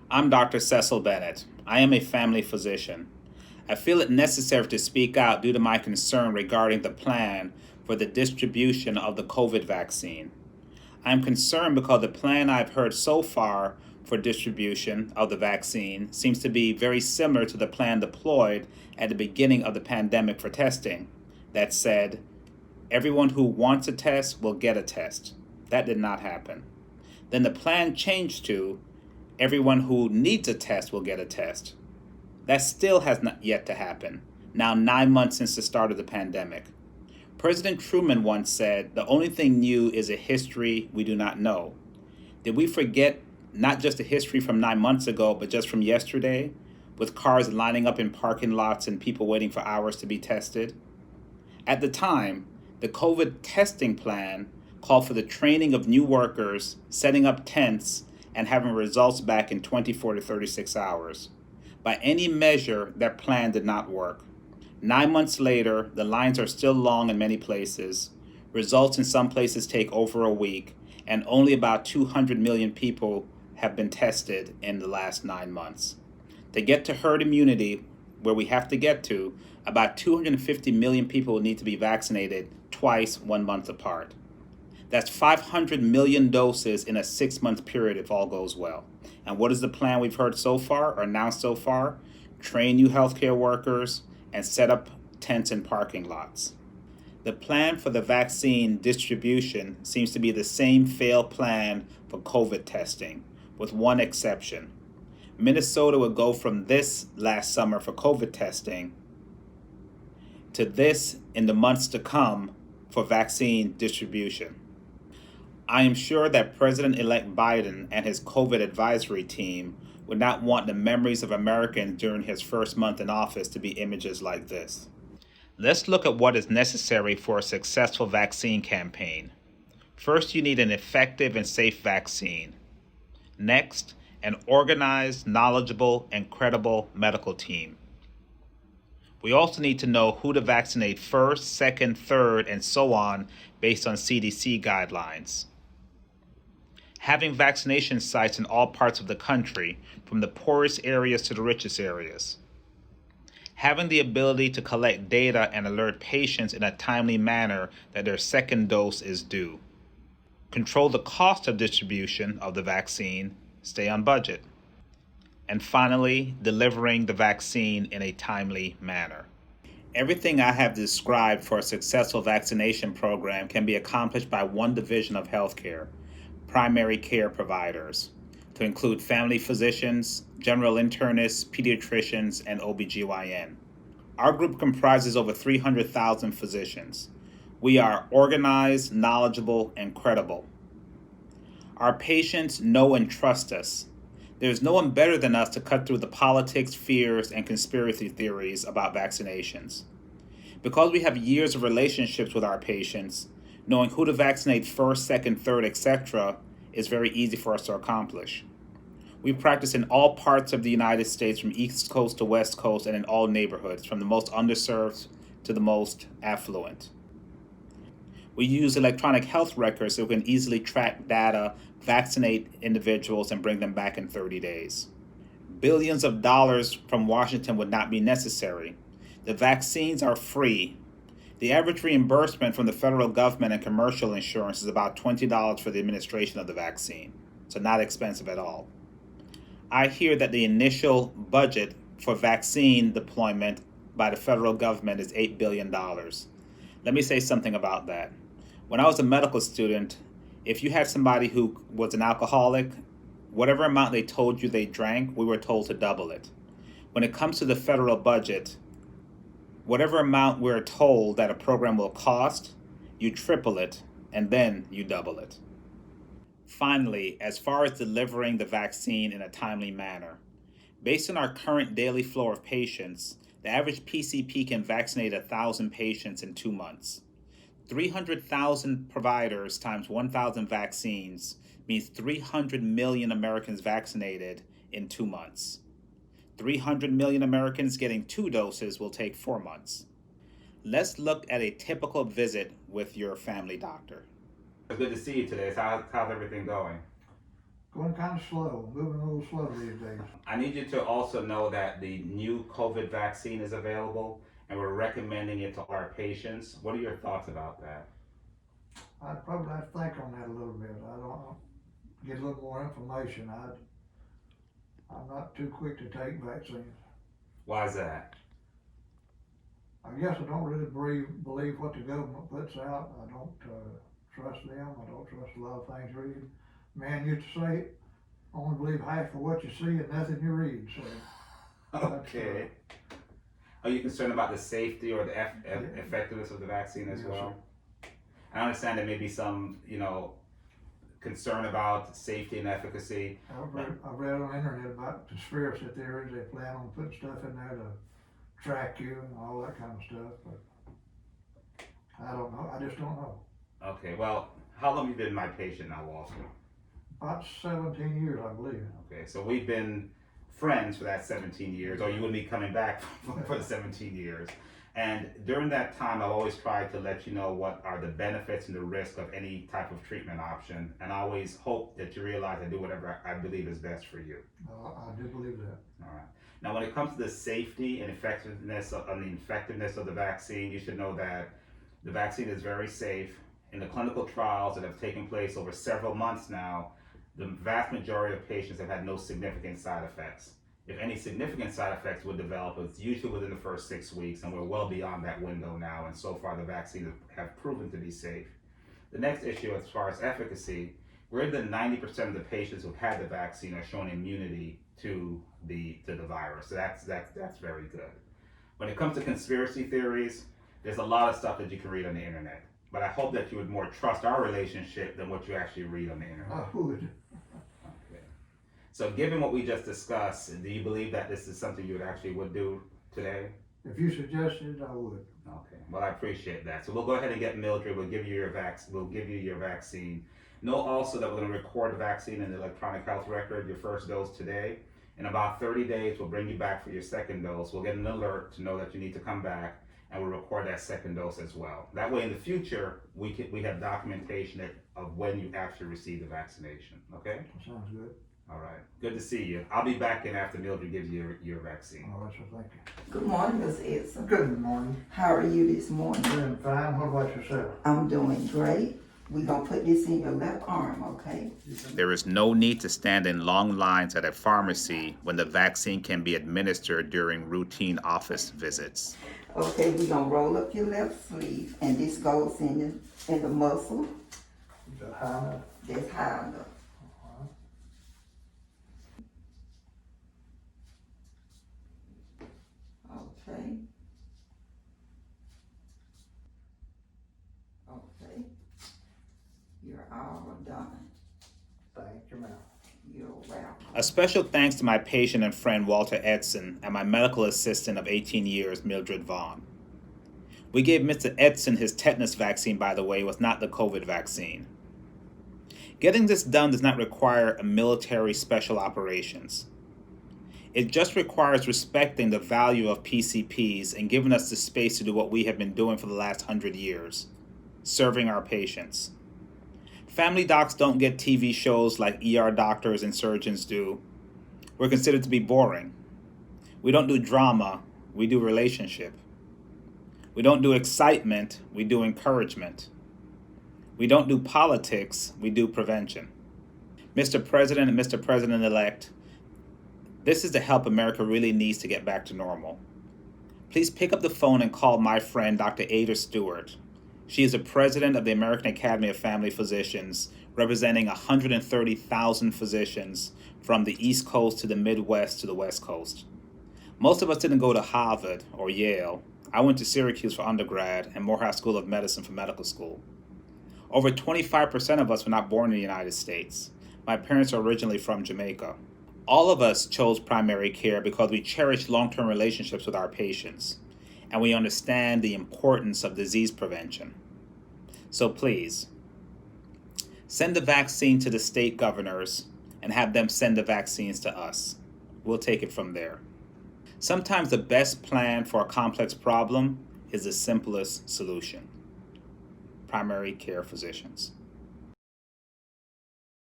I'm Dr. Cecil Bennett. I am a family physician. I feel it necessary to speak out due to my concern regarding the plan for the distribution of the COVID vaccine. I am concerned because the plan I've heard so far for distribution of the vaccine seems to be very similar to the plan deployed at the beginning of the pandemic for testing. That said, everyone who wants a test will get a test. That did not happen. Then the plan changed to everyone who needs a test will get a test. That still has not yet to happen, now 9 months since the start of the pandemic. President Truman once said, "The only thing new is a history we do not know." Did we forget not just the history from 9 months ago, but just from yesterday, with cars lining up in parking lots and people waiting for hours to be tested? At the time, the COVID testing plan called for the training of new workers, setting up tents, and having results back in 24 to 36 hours. By any measure, that plan did not work. 9 months later, the lines are still long in many places. Results in some places take over a week, and only about 200 million people have been tested in the last 9 months. To get to herd immunity, where we have to get to, about 250 million people will need to be vaccinated twice 1 month apart. That's 500 million doses in a 6 month period if all goes well. And what is the plan we've heard so far, or announced so far? Train new healthcare workers and set up tents in parking lots. The plan for the vaccine distribution seems to be the same failed plan for COVID testing, with one exception. Minnesota would go from this last summer for COVID testing to this in the months to come for vaccine distribution. I am sure that President-elect Biden and his COVID advisory team would not want the memories of Americans during his first month in office to be images like this. Let's look at what is necessary for a successful vaccine campaign. First, you need an effective and safe vaccine. Next, an organized, knowledgeable, and credible medical team. We also need to know who to vaccinate first, second, third, and so on based on CDC guidelines. Having vaccination sites in all parts of the country, from the poorest areas to the richest areas. Having the ability to collect data and alert patients in a timely manner that their second dose is due. Control the cost of distribution of the vaccine, stay on budget. And finally, delivering the vaccine in a timely manner. Everything I have described for a successful vaccination program can be accomplished by one division of healthcare, primary care providers, to include family physicians, general internists, pediatricians, and OBGYN. Our group comprises over 300,000 physicians. We are organized, knowledgeable, and credible. Our patients know and trust us. There's no one better than us to cut through the politics, fears, and conspiracy theories about vaccinations. Because we have years of relationships with our patients, knowing who to vaccinate first, second, third, etc., is very easy for us to accomplish. We practice in all parts of the United States, from East Coast to West Coast, and in all neighborhoods, from the most underserved to the most affluent. We use electronic health records so we can easily track data, vaccinate individuals, and bring them back in 30 days. Billions of dollars from Washington would not be necessary. The vaccines are free. The average reimbursement from the federal government and commercial insurance is about $20 for the administration of the vaccine, so not expensive at all. I hear that the initial budget for vaccine deployment by the federal government is $8 billion. Let me say something about that. When I was a medical student, if you had somebody who was an alcoholic, whatever amount they told you they drank, we were told to double it. When it comes to the federal budget, whatever amount we're told that a program will cost, you triple it, and then you double it. Finally, as far as delivering the vaccine in a timely manner, based on our current daily flow of patients, the average PCP can vaccinate 1,000 patients in 2 months. 300,000 providers times 1,000 vaccines means 300 million Americans vaccinated in 2 months. 300 million Americans getting 2 doses will take 4 months. Let's look at a typical visit with your family doctor. It's good to see you today. How's everything going? going kind of slow, moving a little slow these days. I need you to also know that the new COVID vaccine is available and we're recommending it to our patients. What are your thoughts about that? I'd probably have to think on that a little bit. I don't get a little more information. I'm not too quick to take vaccines. Why is that? I guess I don't really believe what the government puts out. I don't trust them. I don't trust a lot of things read. Man used to say, only believe half of what you see and nothing you read. So Okay. Are you concerned about the safety or the Yeah. effectiveness of the vaccine as Yes, well? I understand there may be some, concern about safety and efficacy. I've read on the internet about conspiracy theories. They plan on putting stuff in there to track you and all that kind of stuff, but I don't know. I just don't know. Okay, well, how long have you been my patient now, Walter? About 17 years, I believe. Okay, so we've been friends for that 17 years, or you and me coming back for the 17 years. And during that time, I've always tried to let you know what are the benefits and the risk of any type of treatment option. And I always hope that you realize I do whatever I believe is best for you. I do believe that. All right. Now, when it comes to the safety and effectiveness of the vaccine, you should know that the vaccine is very safe. In the clinical trials that have taken place over several months now, the vast majority of patients have had no significant side effects. If any significant side effects would develop, it's usually within the first 6 weeks, and we're well beyond that window now, and so far the vaccines have proven to be safe. The next issue, as far as efficacy, greater than 90% of the patients who've had the vaccine are showing immunity to the virus, so that's very good. When it comes to conspiracy theories, there's a lot of stuff that you can read on the internet, but I hope that you would more trust our relationship than what you actually read on the internet. I would. So given what we just discussed, do you believe that this is something you would do today? If you suggested it, I would. Okay, well, I appreciate that. So we'll go ahead and get Mildred, we'll give you your vaccine. Know also that we're gonna record the vaccine in the electronic health record, your first dose today. In about 30 days, we'll bring you back for your second dose. We'll get an alert to know that you need to come back, and we'll record that second dose as well. That way in the future, we have documentation of when you actually received the vaccination, okay? That sounds good. All right, good to see you. I'll be back in after Mildred gives you your vaccine. All right, so thank you. Good morning, Ms. Edson. Good morning. How are you this morning? Doing fine. What about yourself? I'm doing great. We're gonna put this in your left arm, okay? There is no need to stand in long lines at a pharmacy when the vaccine can be administered during routine office visits. Okay, we're gonna roll up your left sleeve, and this goes in the muscle. Is that high enough? That's high enough. Okay. Okay. You're all done. Thank you, ma'am. You're welcome. A special thanks to my patient and friend Walter Edson and my medical assistant of 18 years, Mildred Vaughn. We gave Mr. Edson his tetanus vaccine, by the way, was not the COVID vaccine. Getting this done does not require a military special operations. It just requires respecting the value of PCPs and giving us the space to do what we have been doing for the last 100 years, serving our patients. Family docs don't get TV shows like ER doctors and surgeons do. We're considered to be boring. We don't do drama, we do relationship. We don't do excitement, we do encouragement. We don't do politics, we do prevention. Mr. President and Mr. President-elect, this is the help America really needs to get back to normal. Please pick up the phone and call my friend, Dr. Ada Stewart. She is the president of the American Academy of Family Physicians, representing 130,000 physicians from the East Coast to the Midwest to the West Coast. Most of us didn't go to Harvard or Yale. I went to Syracuse for undergrad and Morehouse School of Medicine for medical school. Over 25% of us were not born in the United States. My parents are originally from Jamaica. All of us chose primary care because we cherish long-term relationships with our patients, and we understand the importance of disease prevention. So please, send the vaccine to the state governors and have them send the vaccines to us. We'll take it from there. Sometimes the best plan for a complex problem is the simplest solution. Primary care physicians.